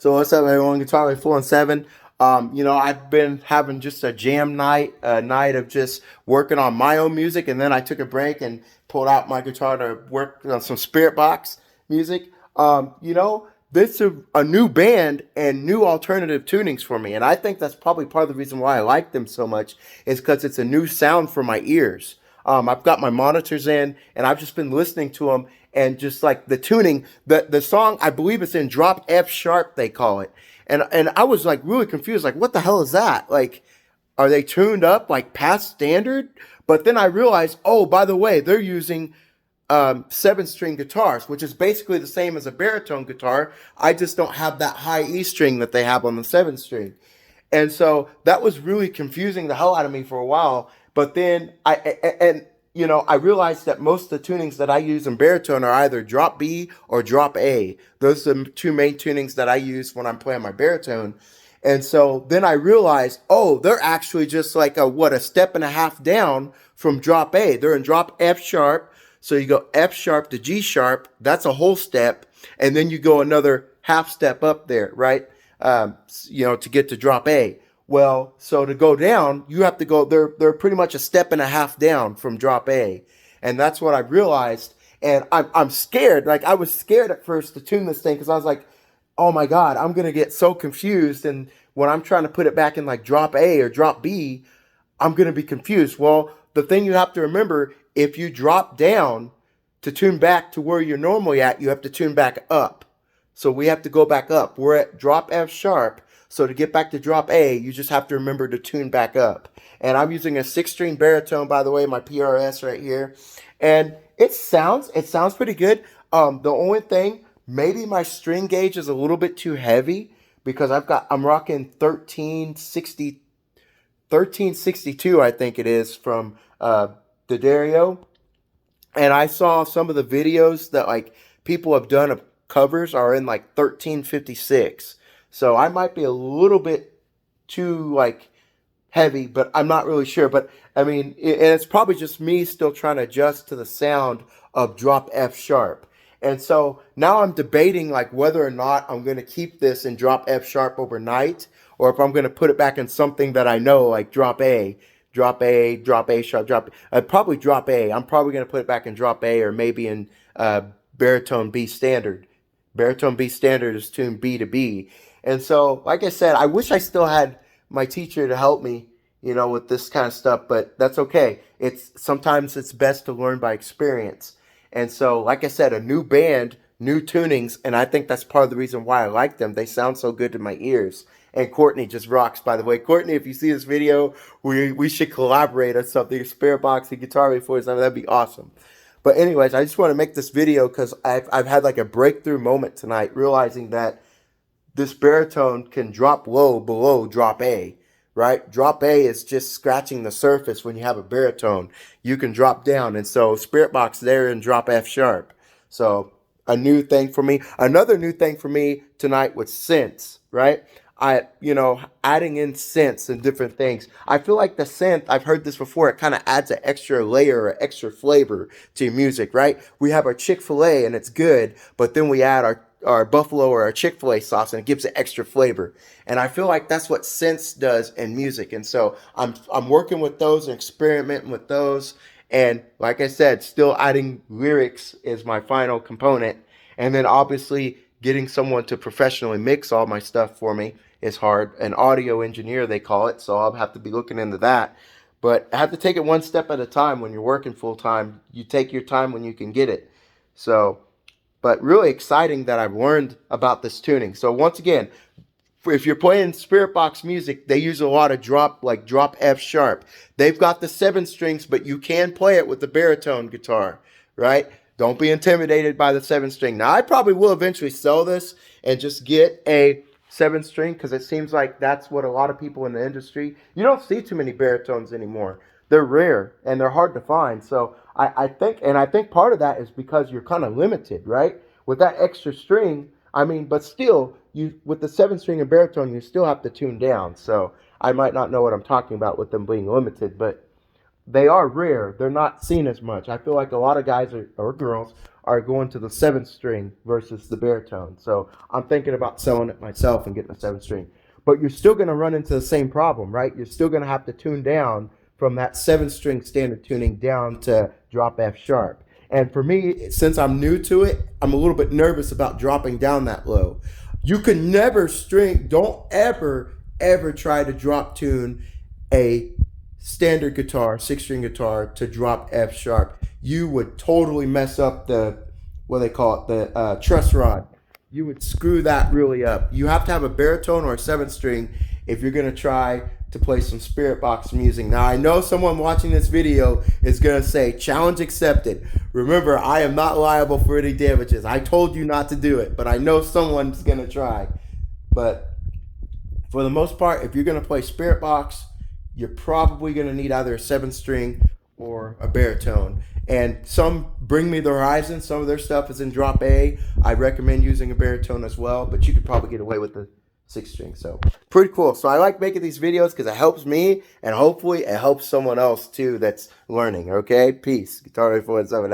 So what's up, everyone? Guitar Life 4 and 7. I've been having just a jam night, a night of just working on my own music, and then I took a break and pulled out my guitar to work on some spiritbox music. This is a new band and new alternative tunings for me, and I think that's probably part of the reason why I like them so much is because it's a new sound for my ears. I've got my monitors in, and I've just been listening to them, and just like the tuning, the song, I believe it's in drop F sharp, they call it, and I was like really confused, like what the hell is that? Like, are they tuned up like past standard? But then I realized, oh, by the way, they're using seven string guitars, which is basically the same as a baritone guitar. I just don't have that high E string that they have on the seven string. And so that was really confusing the hell out of me for a while. But then I realized that most of the tunings that I use in baritone are either drop B or drop A. Those are the two main tunings that I use when I'm playing my baritone. And so then I realized, oh, they're actually just like a step and a half down from drop A. They're in drop F sharp. So you go F sharp to G sharp. That's a whole step. And then you go another half step up there, right? To get to drop A. Well, so to go down, you have to go, they're pretty much a step and a half down from drop A. And that's what I realized. And I'm scared. Like, I was scared at first to tune this thing because I was like, oh my God, I'm going to get so confused. And when I'm trying to put it back in like drop A or drop B, I'm going to be confused. Well, the thing you have to remember, if you drop down to tune back to where you're normally at, you have to tune back up. So we have to go back up. We're at drop F sharp. So to get back to drop A, you just have to remember to tune back up. And I'm using a 6-string baritone, by the way, my PRS right here. And it sounds pretty good. The only thing, maybe my string gauge is a little bit too heavy because I'm rocking 1362, I think it is, from the Dario. And I saw some of the videos that like people have done of covers are in like 1356. So I might be a little bit too like heavy, but I'm not really sure. But I mean, and it's probably just me still trying to adjust to the sound of drop F sharp. And so now I'm debating like whether or not I'm going to keep this in drop F sharp overnight, or if I'm going to put it back in something that I know, like drop A, drop A sharp, probably drop A. I'm probably going to put it back in drop A, or maybe in baritone B standard. Baritone B standard is tuned B to B. And so, like I said, I wish I still had my teacher to help me, with this kind of stuff, but that's okay. Sometimes it's best to learn by experience. And so, like I said, a new band, new tunings, and I think that's part of the reason why I like them. They sound so good to my ears. And Courtney just rocks, by the way. Courtney, if you see this video, we should collaborate on something. Spirit box and guitar before something. That'd be awesome. But anyways, I just want to make this video because I've had like a breakthrough moment tonight, realizing that this baritone can drop low below drop A, right? Drop A is just scratching the surface when you have a baritone. You can drop down. And so Spirit Box there in drop F sharp. So a new thing for me. Another new thing for me tonight was synths, right? Adding in synths and different things. I feel like the synth, I've heard this before, it kind of adds an extra layer or extra flavor to your music, right? We have our Chick-fil-A and it's good, but then we add our buffalo or our Chick-fil-A sauce and it gives it extra flavor. And I feel like that's what synths does in music. And so I'm working with those and experimenting with those. And like I said, still adding lyrics is my final component. And then obviously getting someone to professionally mix all my stuff for me is hard. An audio engineer, they call it. So I'll have to be looking into that. But I have to take it one step at a time. When you're working full time, you take your time when you can get it. So, but really exciting that I've learned about this tuning. So once again, if you're playing Spirit Box music, they use a lot of drop F sharp. They've got the 7 strings, but you can play it with the baritone guitar, right? Don't be intimidated by the 7 string. Now, I probably will eventually sell this and just get a 7 string because it seems like that's what a lot of people in the industry, you don't see too many baritones anymore. They're rare and they're hard to find. So I think part of that is because you're kind of limited, right? With that extra string, I mean, but still, you with the 7 string and baritone, you still have to tune down. So I might not know what I'm talking about with them being limited, but they are rare. They're not seen as much. I feel like a lot of guys or girls are going to the 7th string versus the baritone. So I'm thinking about selling it myself and getting a 7th string. But you're still going to run into the same problem, right? You're still going to have to tune down from that 7th string standard tuning down to drop F sharp. And for me, since I'm new to it, I'm a little bit nervous about dropping down that low. You can never don't ever try to drop tune a standard guitar, 6-string guitar, to drop F sharp. You would totally mess up the, what they call it, the truss rod. You would screw that really up. You have to have a baritone or a 7th string if you're going to try to play some spirit box music. Now, I know someone watching this video is going to say, challenge accepted. Remember, I am not liable for any damages. I told you not to do it, but I know someone's going to try. But for the most part, if you're going to play spirit box, you're probably going to need either a 7th string or a baritone. And some Bring Me the Horizon, some of their stuff is in drop A. I recommend using a baritone as well, but you could probably get away with the 6th string. So pretty cool. So I like making these videos because it helps me, and hopefully it helps someone else too that's learning. Okay, peace. Guitar 847 out.